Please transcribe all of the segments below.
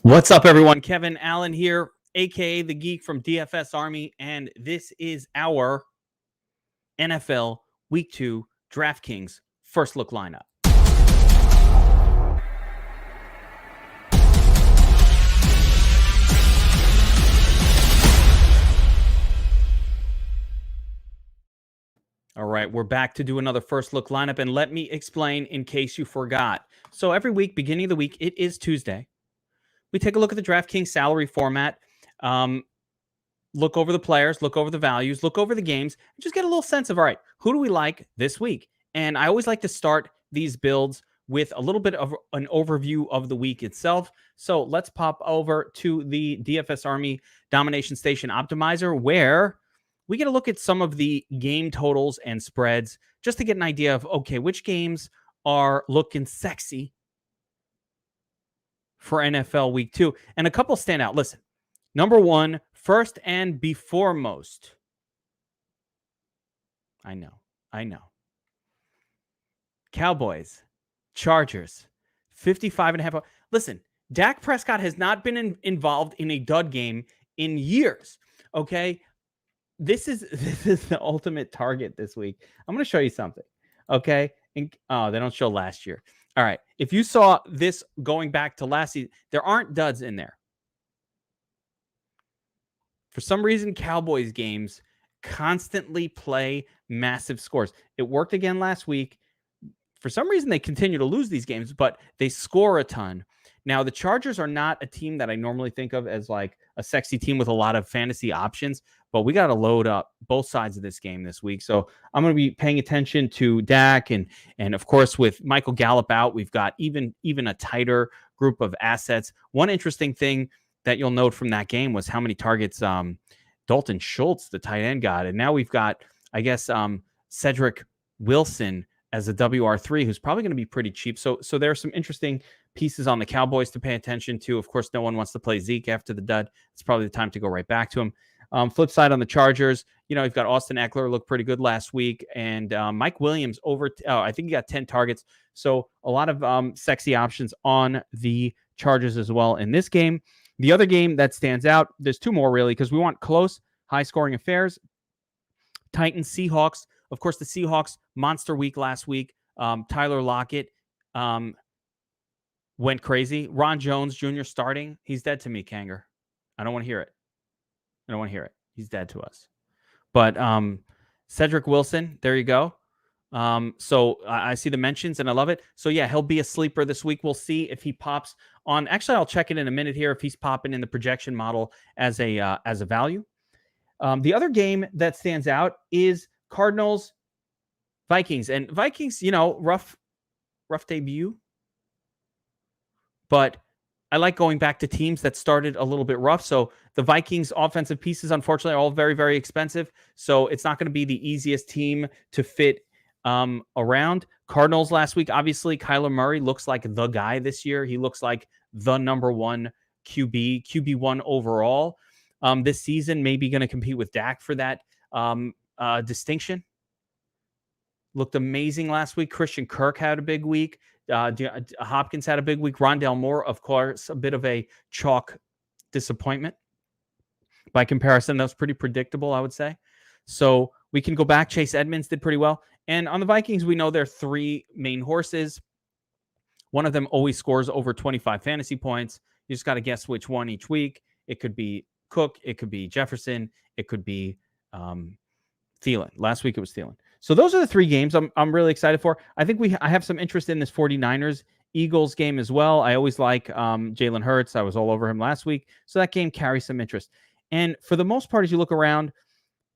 What's up, everyone? Kevin Allen here, aka the Geek from DFS Army, and this is our NFL Week 2 Draftkings first look lineup. All right, we're back to do another first look lineup, and let me explain in case you forgot. So every week, beginning of the week, it is Tuesday. We take a look at the DraftKings salary format, look over the players, look over the values, look over the games, and just get a little sense of, all right, who do we like this week? And I always like to start these builds with a little bit of an overview of the week itself. So let's pop over to the DFS Army Domination Station Optimizer, where we get a look at some of the game totals and spreads just to get an idea of, okay, which games are looking sexy for NFL Week 2. And a couple stand out. Listen, number one, first and beforemost. I know. Cowboys, Chargers, 55.5. Listen, Dak Prescott has not been involved in a dud game in years. Okay. This is the ultimate target this week. I'm going to show you something. Okay. They don't show last year. All right. If you saw this going back to last season, there aren't duds in there. For some reason, Cowboys games constantly play massive scores. It worked again last week. For some reason, they continue to lose these games, but they score a ton. Now, the Chargers are not a team that I normally think of as like a sexy team with a lot of fantasy options, but we got to load up both sides of this game this week. So I'm going to be paying attention to Dak, and of course, with Michael Gallup out, we've got even a tighter group of assets. One interesting thing that you'll note from that game was how many targets Dalton Schultz, the tight end, got. And now we've got, I guess, Cedric Wilson as a WR3, who's probably going to be pretty cheap. So there are some interesting pieces on the Cowboys to pay attention to. Of course, no one wants to play Zeke after the dud. It's probably the time to go right back to him. Flip side on the Chargers, you've got Austin Eckler, looked pretty good last week, and Mike Williams I think he got 10 targets. So a lot of sexy options on the Chargers as well in this game. The other game that stands out, there's two more really, because we want close, high-scoring affairs. Titans, Seahawks. Of course, the Seahawks, monster week last week. Tyler Lockett went crazy. Ron Jones Jr. starting. He's dead to me, Kanger. I don't want to hear it. He's dead to us. But Cedric Wilson, there you go. So I see the mentions and I love it. So yeah, he'll be a sleeper this week. We'll see if he pops on. Actually, I'll check it in a minute here if he's popping in the projection model as a value. The other game that stands out is Cardinals Vikings, and Vikings, rough debut, but I like going back to teams that started a little bit rough. So the Vikings offensive pieces, unfortunately, are all very, very expensive. So it's not going to be the easiest team to fit around. Cardinals last week, obviously, Kyler Murray looks like the guy this year. He looks like the number one QB1 overall. This season, maybe going to compete with Dak for that distinction. Looked amazing last week. Christian Kirk had a big week. Hopkins had a big week. Rondale Moore, of course, a bit of a chalk disappointment. By comparison, that was pretty predictable, I would say. So we can go back. Chase Edmonds did pretty well. And on the Vikings, we know there are three main horses. One of them always scores over 25 fantasy points. You just got to guess which one each week. It could be Cook. It could be Jefferson. It could be Thielen. Last week it was Thielen. So those are the three games I'm really excited for. I think I have some interest in this 49ers Eagles game as well. I always like Jalen Hurts. I was all over him last week. So that game carries some interest. And for the most part, as you look around,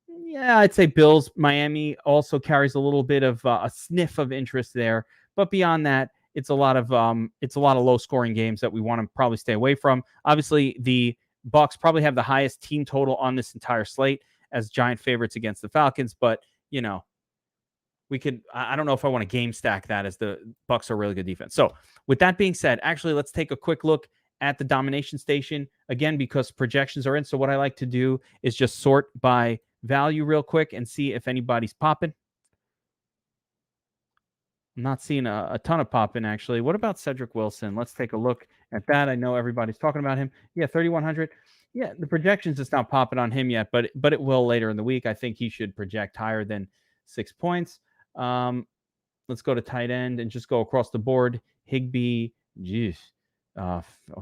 yeah, I'd say Bills, Miami also carries a little bit of a sniff of interest there. But beyond that, it's a lot of low scoring games that we want to probably stay away from. Obviously, the Bucs probably have the highest team total on this entire slate as giant favorites against the Falcons. But, I don't know if I want to game stack that, as the Bucs are really good defense. So with that being said, actually, let's take a quick look at the domination station again, because projections are in. So what I like to do is just sort by value real quick and see if anybody's popping. I'm not seeing a ton of popping, actually. What about Cedric Wilson? Let's take a look At that, I know everybody's talking about him. Yeah, 3,100. Yeah, the projection's just not popping on him yet, but it will later in the week. I think he should project higher than 6 points. Let's go to tight end and just go across the board. Higbee, geez,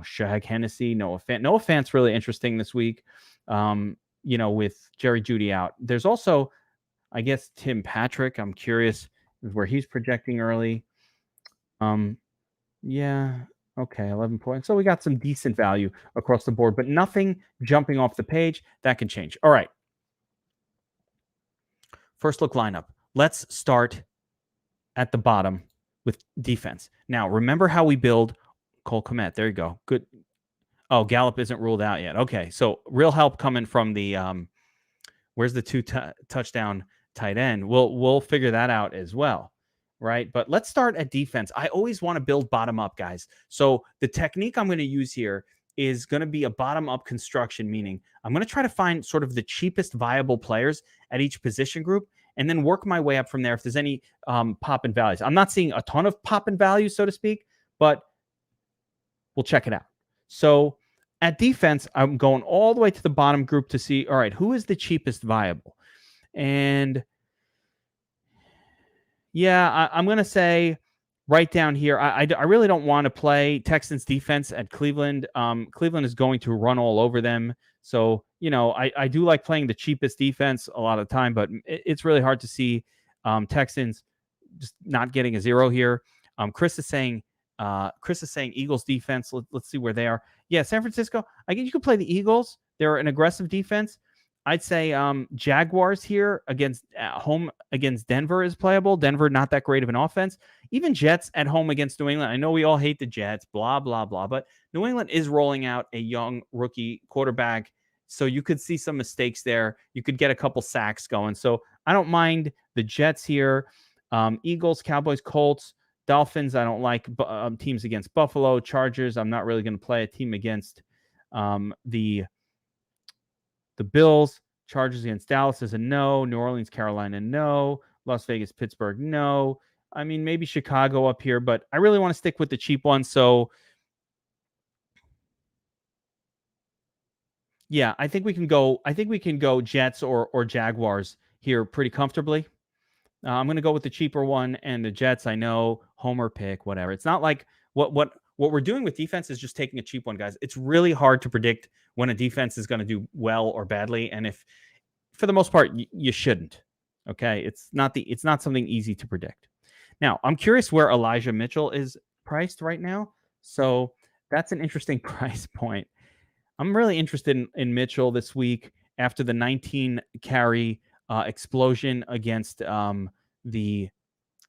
Shag Hennessy, Noah Fant. Noah Fant's really interesting this week. With Jerry Jeudy out. There's also, I guess, Tim Patrick. I'm curious where he's projecting early. Yeah. Okay, 11 points. So we got some decent value across the board, but nothing jumping off the page. That can change. All right. First look lineup. Let's start at the bottom with defense. Now, remember how we build Cole Kmet. There you go. Good. Oh, Gallup isn't ruled out yet. Okay, so real help coming from the where's the touchdown tight end? We'll figure that out as well, right? But let's start at defense. I always want to build bottom up, guys. So the technique I'm going to use here is going to be a bottom up construction, meaning I'm going to try to find sort of the cheapest viable players at each position group and then work my way up from there if there's any pop in values. I'm not seeing a ton of pop in values, so to speak, but we'll check it out. So at defense, I'm going all the way to the bottom group to see, all right, who is the cheapest viable? And yeah, I'm going to say right down here, I really don't want to play Texans defense at Cleveland. Cleveland is going to run all over them. So, I do like playing the cheapest defense a lot of the time, but it's really hard to see Texans just not getting a 0 here. Chris is saying Eagles defense. Let's see where they are. Yeah, San Francisco. I guess you could play the Eagles. They're an aggressive defense. I'd say Jaguars here against home against Denver is playable. Denver, not that great of an offense. Even Jets at home against New England. I know we all hate the Jets, blah, blah, blah. But New England is rolling out a young rookie quarterback. So you could see some mistakes there. You could get a couple sacks going. So I don't mind the Jets here. Eagles, Cowboys, Colts, Dolphins. I don't like teams against Buffalo. Chargers. I'm not really going to play a team against the Bills. Chargers against Dallas is a no. New Orleans, Carolina, no. Las Vegas, Pittsburgh, no. I mean, maybe Chicago up here, but I really want to stick with the cheap one. So, yeah, I think we can go Jets or Jaguars here pretty comfortably. I'm going to go with the cheaper one and the Jets. I know homer pick, whatever. It's not like what we're doing with defense is just taking a cheap one, guys. It's really hard to predict when a defense is going to do well or badly, and if for the most part you shouldn't. Okay, it's not something easy to predict. Now, I'm curious where Elijah Mitchell is priced right now. So that's an interesting price point. I'm really interested in Mitchell this week after the 19 carry explosion against the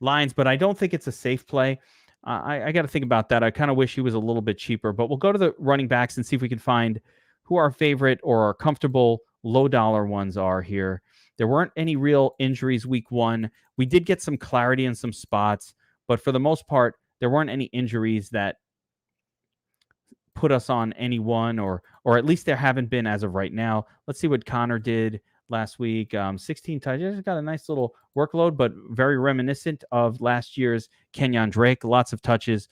Lions, but I don't think it's a safe play. I got to think about that. I kind of wish he was a little bit cheaper, but we'll go to the running backs and see if we can find who our favorite or our comfortable low dollar ones are here. There weren't any real injuries week 1. We did get some clarity in some spots, but for the most part, there weren't any injuries that put us on any one, or at least there haven't been as of right now. Let's see what Connor did last week. 16 touches. Got a nice little workload, but very reminiscent of last year's Kenyon Drake. Lots of touches,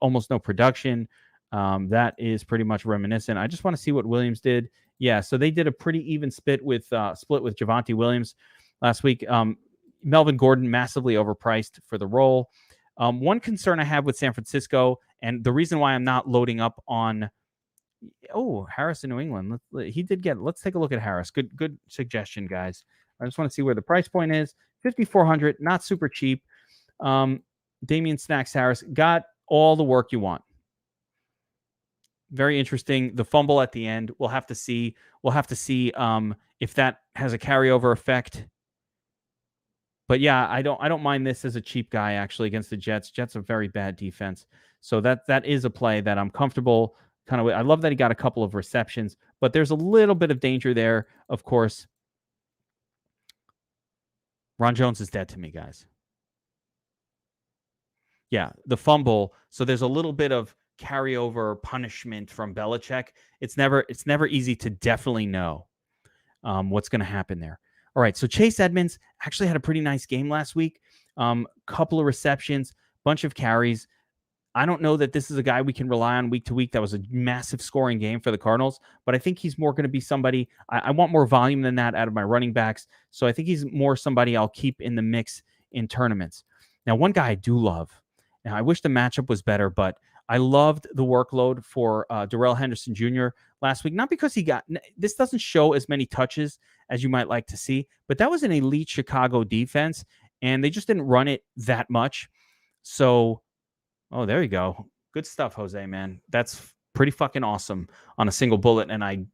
almost no production. That is pretty much reminiscent. I just want to see what Williams did. Yeah, so they did a pretty even split with Javonte Williams last week. Melvin Gordon massively overpriced for the role. One concern I have with San Francisco, and the reason why I'm not loading up on Harris in New England. Let's take a look at Harris. Good suggestion, guys. I just want to see where the price point is. 5,400, not super cheap. Damian Snacks Harris got all the work you want. Very interesting. The fumble at the end. We'll have to see. If that has a carryover effect. But yeah, I don't mind this as a cheap guy actually against the Jets. Jets are very bad defense. So that is a play that I'm comfortable kind of with. I love that he got a couple of receptions, but there's a little bit of danger there, of course. Ron Jones is dead to me, guys. Yeah, the fumble. So there's a little bit of carryover punishment from Belichick. It's never easy to definitely know what's going to happen there. All right, so Chase Edmonds actually had a pretty nice game last week. Couple of receptions, bunch of carries. I don't know that this is a guy we can rely on week to week. That was a massive scoring game for the Cardinals, but I think he's more going to be somebody. I want more volume than that out of my running backs. So I think he's more somebody I'll keep in the mix in tournaments. Now, one guy I do love, now I wish the matchup was better, but I loved the workload for Darrell Henderson Jr. last week. Not because this doesn't show as many touches as you might like to see, but that was an elite Chicago defense, and they just didn't run it that much. So, oh, there you go. Good stuff, Jose, man. That's pretty fucking awesome on a single bullet. And I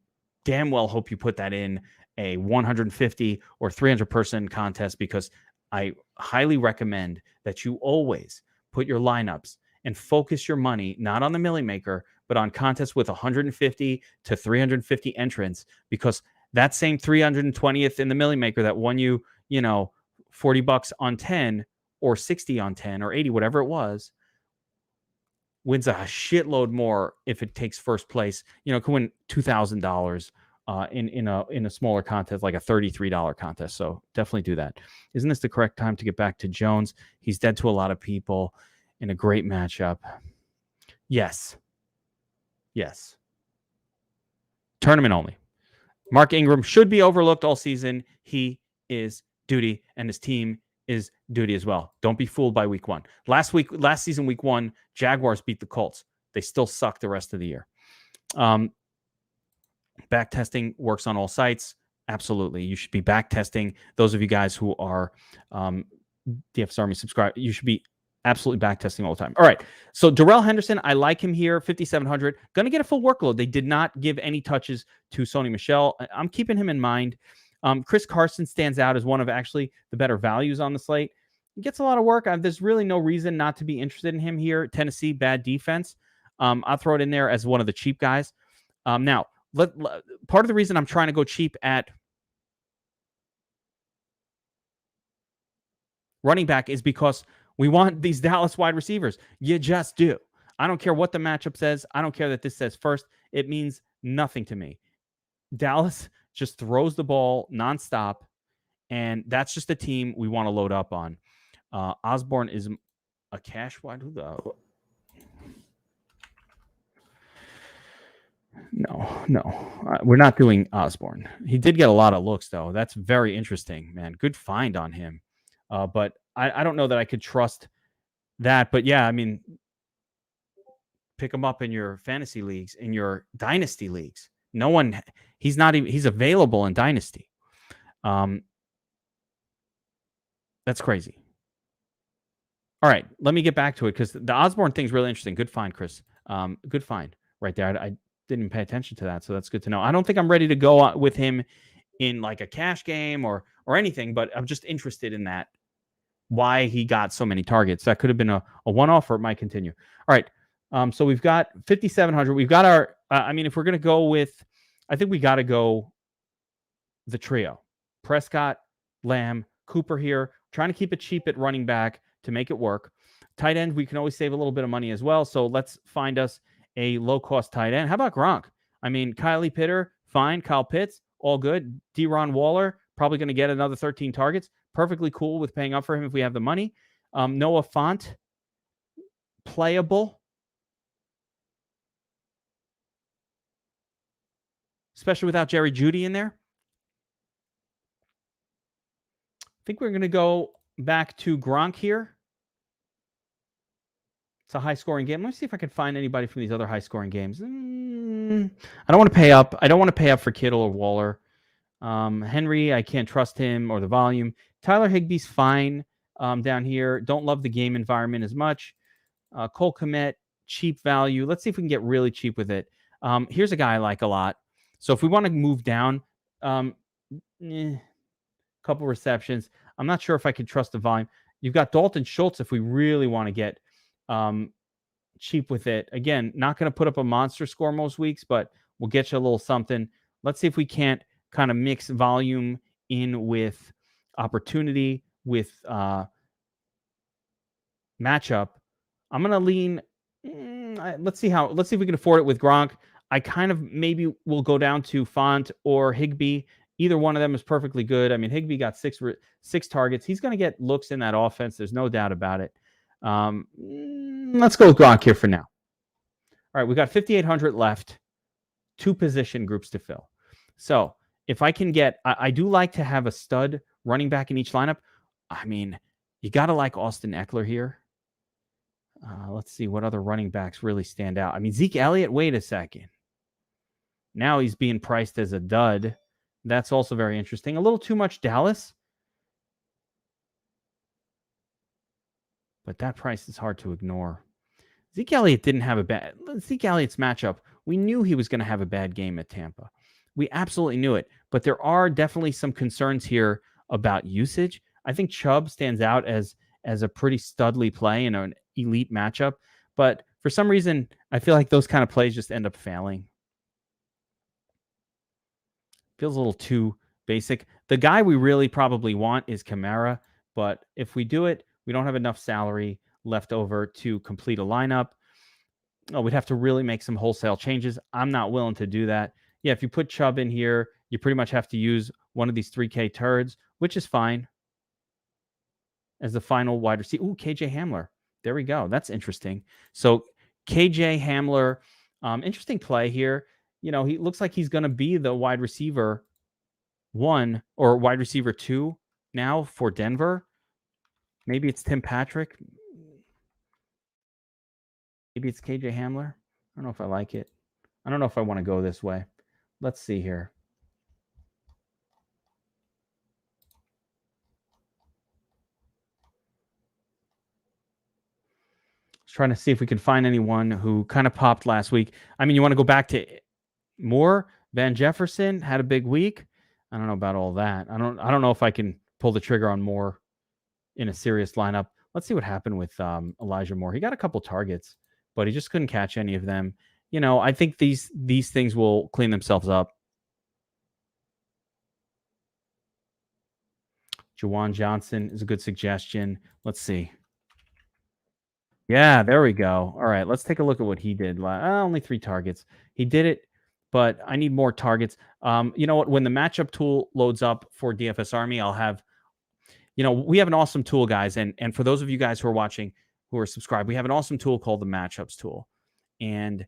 damn well hope you put that in a 150 or 300 person contest, because I highly recommend that you always put your lineups and focus your money not on the Millie Maker, but on contests with 150 to 350 entrants, because that same 320th in the Millie Maker that won you, $40 on 10 or 60 on 10 or 80, whatever it was, wins a shitload more if it takes first place. Can win $2,000 in a smaller contest, like a $33 contest. So definitely do that. Isn't this the correct time to get back to Jones? He's dead to a lot of people in a great matchup. Yes. Tournament only. Mark Ingram should be overlooked all season. He is duty, and his team is duty as well. Don't be fooled by week one. Last season, week one, Jaguars beat the Colts. They still suck the rest of the year. Back testing works on all sites. Absolutely. You should be back testing. Those of you guys who are DFS Army subscribe, you should be absolutely back testing all the time. All right. So Darrell Henderson, I like him here, 5,700. Going to get a full workload. They did not give any touches to Sony Michel. I'm keeping him in mind. Chris Carson stands out as one of actually the better values on the slate. He gets a lot of work. There's really no reason not to be interested in him here. Tennessee, bad defense. I'll throw it in there as one of the cheap guys. Now, part of the reason I'm trying to go cheap at running back is because we want these Dallas wide receivers. You just do. I don't care what the matchup says. I don't care that this says first. It means nothing to me. Dallas just throws the ball nonstop, and that's just a team we want to load up on. Osborne is a cash wide. Who the? No. We're not doing Osborne. He did get a lot of looks, though. That's very interesting, man. Good find on him. But I don't know that I could trust that. But yeah, I mean, pick him up in your fantasy leagues, in your dynasty leagues. He's available in dynasty. That's crazy. All right, let me get back to it, because the Osborne thing's really interesting. Good find, Chris. Good find right there. I didn't pay attention to that, so that's good to know. I don't think I'm ready to go with him in like a cash game or anything, but I'm just interested in that. Why he got so many targets. That could have been a one-off, or it might continue. All right. So we've got 5,700. We've got our, if we're going to go with, I think we got to go the trio. Prescott, Lamb, Cooper here. Trying to keep it cheap at running back to make it work. Tight end, we can always save a little bit of money as well. So let's find us a low-cost tight end. How about Gronk? Kylie Pitter, fine. Kyle Pitts, all good. Deron Waller, probably going to get another 13 targets. Perfectly cool with paying up for him if we have the money. Noah Fant, playable. Especially without Jerry Jeudy in there. I think we're going to go back to Gronk here. It's a high-scoring game. Let me see if I can find anybody from these other high-scoring games. I don't want to pay up. I don't want to pay up for Kittle or Waller. Henry, I can't trust him or the volume. Tyler Higbee's fine down here. Don't love the game environment as much. Cole Kmet, cheap value. Let's see if we can get really cheap with it. Here's a guy I like a lot. So if we want to move down, couple receptions. I'm not sure if I can trust the volume. You've got Dalton Schultz if we really want to get cheap with it. Again, not going to put up a monster score most weeks, but we'll get you a little something. Let's see if we can't kind of mix volume in with opportunity, with matchup. I'm going to lean. Let's see if we can afford it with Gronk. I kind of maybe will go down to Font or Higbee. Either one of them is perfectly good. Higbee got six targets. He's going to get looks in that offense. There's no doubt about it. Let's go with Gronk here for now. All right, we got 5,800 left, 2 position groups to fill. So if I can get, I do like to have a stud running back in each lineup. I mean, you got to like Austin Eckler here. Let's see what other running backs really stand out. I mean, Zeke Elliott, wait a second. Now he's being priced as a dud. That's also very interesting. A little too much Dallas. But that price is hard to ignore. Zeke Elliott didn't have a bad... Zeke Elliott's matchup, we knew he was going to have a bad game at Tampa. We absolutely knew it. But there are definitely some concerns here about usage. I think Chubb stands out as a pretty studly play in an elite matchup. But for some reason, I feel like those kind of plays just end up failing. Feels a little too basic. The guy we really probably want is Kamara. But if we do it, we don't have enough salary left over to complete a lineup. Oh, we'd have to really make some wholesale changes. I'm not willing to do that. Yeah, if you put Chubb in here, you pretty much have to use one of these 3K turds, which is fine. As the final wide receiver. Ooh, KJ Hamler. There we go. That's interesting. So KJ Hamler, interesting play here. You know, he looks like he's going to be the wide receiver 1 or wide receiver 2 now for Denver. Maybe it's Tim Patrick. Maybe it's KJ Hamler. I don't know if I like it. I don't know if I want to go this way. Let's see here. Trying to see if we can find anyone who kind of popped last week. I mean, you want to go back to Moore? Van Jefferson had a big week. I don't know about all that. I don't know if I can pull the trigger on Moore in a serious lineup. Let's see what happened with Elijah Moore. He got a couple targets, but he just couldn't catch any of them. You know, I think these things will clean themselves up. Juwan Johnson is a good suggestion. Let's see. Yeah, there we go. All right, let's take a look at what he did. Only 3 targets. He did it, but I need more targets. You know what? When the matchup tool loads up for DFS Army, I'll have, you know, we have an awesome tool, guys. And for those of you guys who are watching, who are subscribed, we have an awesome tool called the Matchups tool. And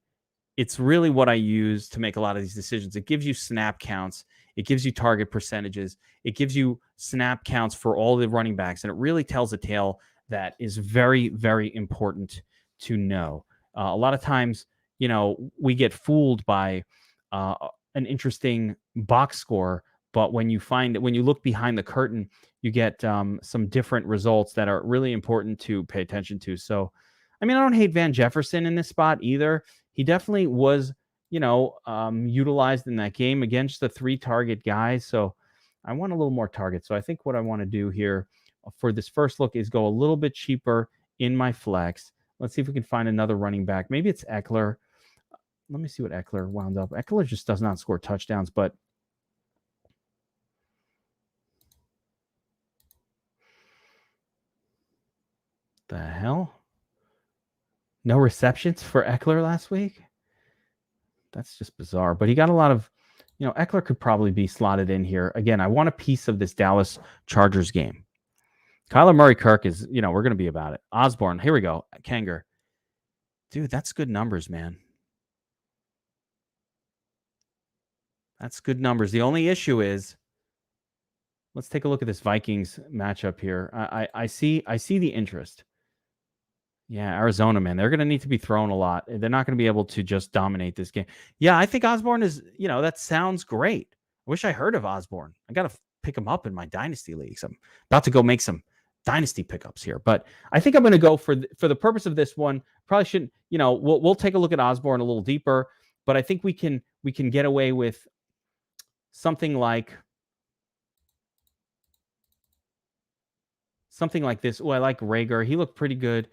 it's really what I use to make a lot of these decisions. It gives you snap counts. It gives you target percentages. It gives you snap counts for all the running backs. And it really tells a tale that is very, very important to know. A lot of times, you know, we get fooled by an interesting box score, but when you look behind the curtain, you get some different results that are really important to pay attention to. So, I mean, I don't hate Van Jefferson in this spot either. He definitely was, you know, utilized in that game against the 3 target guys. So I want a little more targets. So I think what I want to do here for this first look is go a little bit cheaper in my flex. Let's see if we can find another running back. Maybe it's Eckler. Let me see what Eckler wound up. Eckler just does not score touchdowns, but the hell? No receptions for Eckler last week? That's just bizarre. But he got a lot of, you know, Eckler could probably be slotted in here. Again, I want a piece of this Dallas Chargers game. Kyler Murray Kirk is, you know, we're going to be about it. Osborne, here we go. Kanger. Dude, that's good numbers, man. That's good numbers. The only issue is, let's take a look at this Vikings matchup here. I see the interest. Yeah, Arizona, man, they're going to need to be thrown a lot. They're not going to be able to just dominate this game. Yeah, I think Osborne is, you know, that sounds great. I wish I heard of Osborne. I got to pick him up in my dynasty leagues. I'm about to go make some dynasty pickups here, but I think I'm going to go for the purpose of this one. Probably shouldn't, you know, we'll take a look at Osborne a little deeper, but I think we can get away with something like this. Oh, I like Rager. He looked pretty good.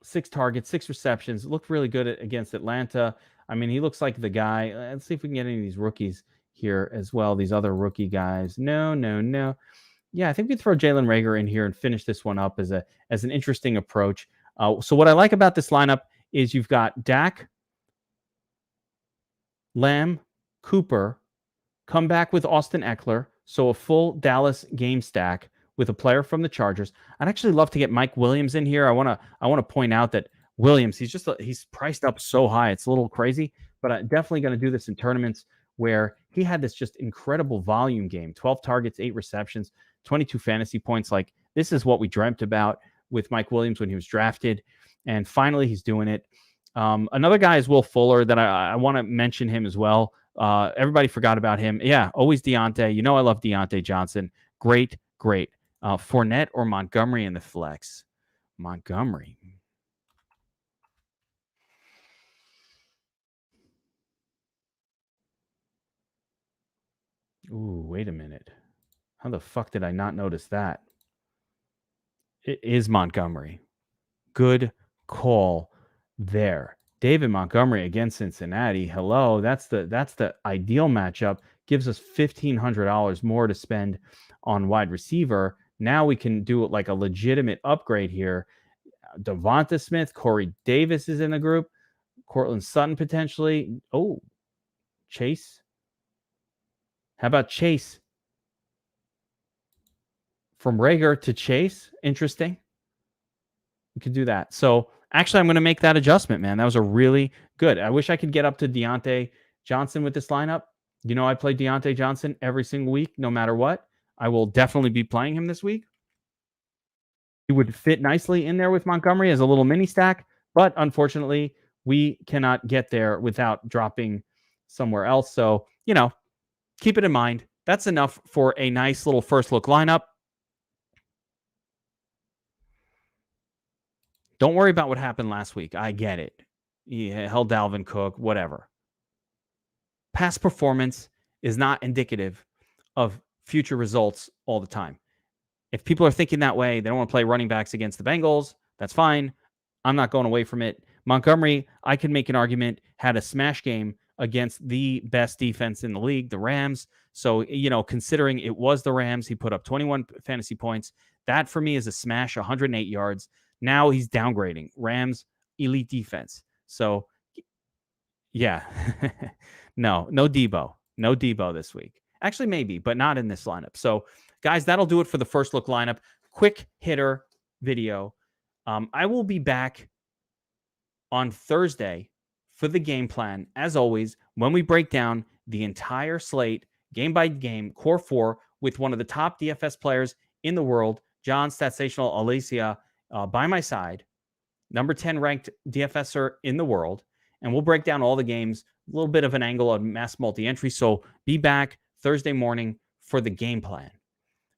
6 targets, 6 receptions. Looked really good against Atlanta. I mean, he looks like the guy. Let's see if we can get any of these rookies here as well. These other rookie guys. No. Yeah, I think we throw Jalen Rager in here and finish this one up as an interesting approach. So what I like about this lineup is you've got Dak, Lamb, Cooper, come back with Austin Eckler. So a full Dallas game stack with a player from the Chargers. I'd actually love to get Mike Williams in here. I want to point out that Williams, he's priced up so high. It's a little crazy, but I'm definitely going to do this in tournaments where he had this just incredible volume game, 12 targets, 8 receptions, 22 fantasy points. Like, this is what we dreamt about with Mike Williams when he was drafted. And finally, he's doing it. Another guy is Will Fuller that I want to mention him as well. Everybody forgot about him. Yeah, always Deontay. You know I love Deontay Johnson. Great. Fournette or Montgomery in the flex? Montgomery. Ooh, wait a minute. How the fuck did I not notice that? It is Montgomery. Good call there. David Montgomery against Cincinnati. Hello, that's the ideal matchup. Gives us $1,500 more to spend on wide receiver. Now we can do like a legitimate upgrade here. Devonta Smith, Corey Davis is in the group. Cortland Sutton potentially. Oh, Chase. How about Chase? From Rager to Chase. Interesting. We could do that. So actually, I'm going to make that adjustment, man. That was a really good. I wish I could get up to Deontay Johnson with this lineup. You know, I play Deontay Johnson every single week, no matter what. I will definitely be playing him this week. He would fit nicely in there with Montgomery as a little mini stack, but unfortunately, we cannot get there without dropping somewhere else. So, you know, keep it in mind. That's enough for a nice little first look lineup. Don't worry about what happened last week. I get it. He held Dalvin Cook, whatever. Past performance is not indicative of future results all the time. If people are thinking that way, they don't want to play running backs against the Bengals. That's fine. I'm not going away from it. Montgomery, I can make an argument, had a smash game against the best defense in the league, the Rams. So, you know, considering it was the Rams, he put up 21 fantasy points. That for me is a smash, 108 yards. Now he's downgrading. Rams, elite defense. So, yeah. No Debo. No Debo this week. Actually, maybe, but not in this lineup. So, guys, that'll do it for the first look lineup. Quick hitter video. I will be back on Thursday for the game plan, as always, when we break down the entire slate, game by game, core 4, with one of the top DFS players in the world, John Statsational Alicia, by my side, number 10 ranked DFSer in the world. And we'll break down all the games, a little bit of an angle on mass multi-entry. So be back Thursday morning for the game plan.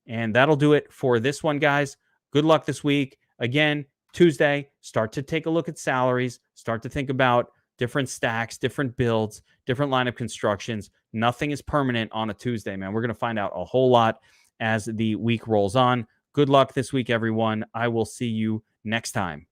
And that'll do it for this one, guys. Good luck this week. Again, Tuesday, start to take a look at salaries, start to think about different stacks, different builds, different lineup constructions. Nothing is permanent on a Tuesday, man. We're going to find out a whole lot as the week rolls on. Good luck this week, everyone. I will see you next time.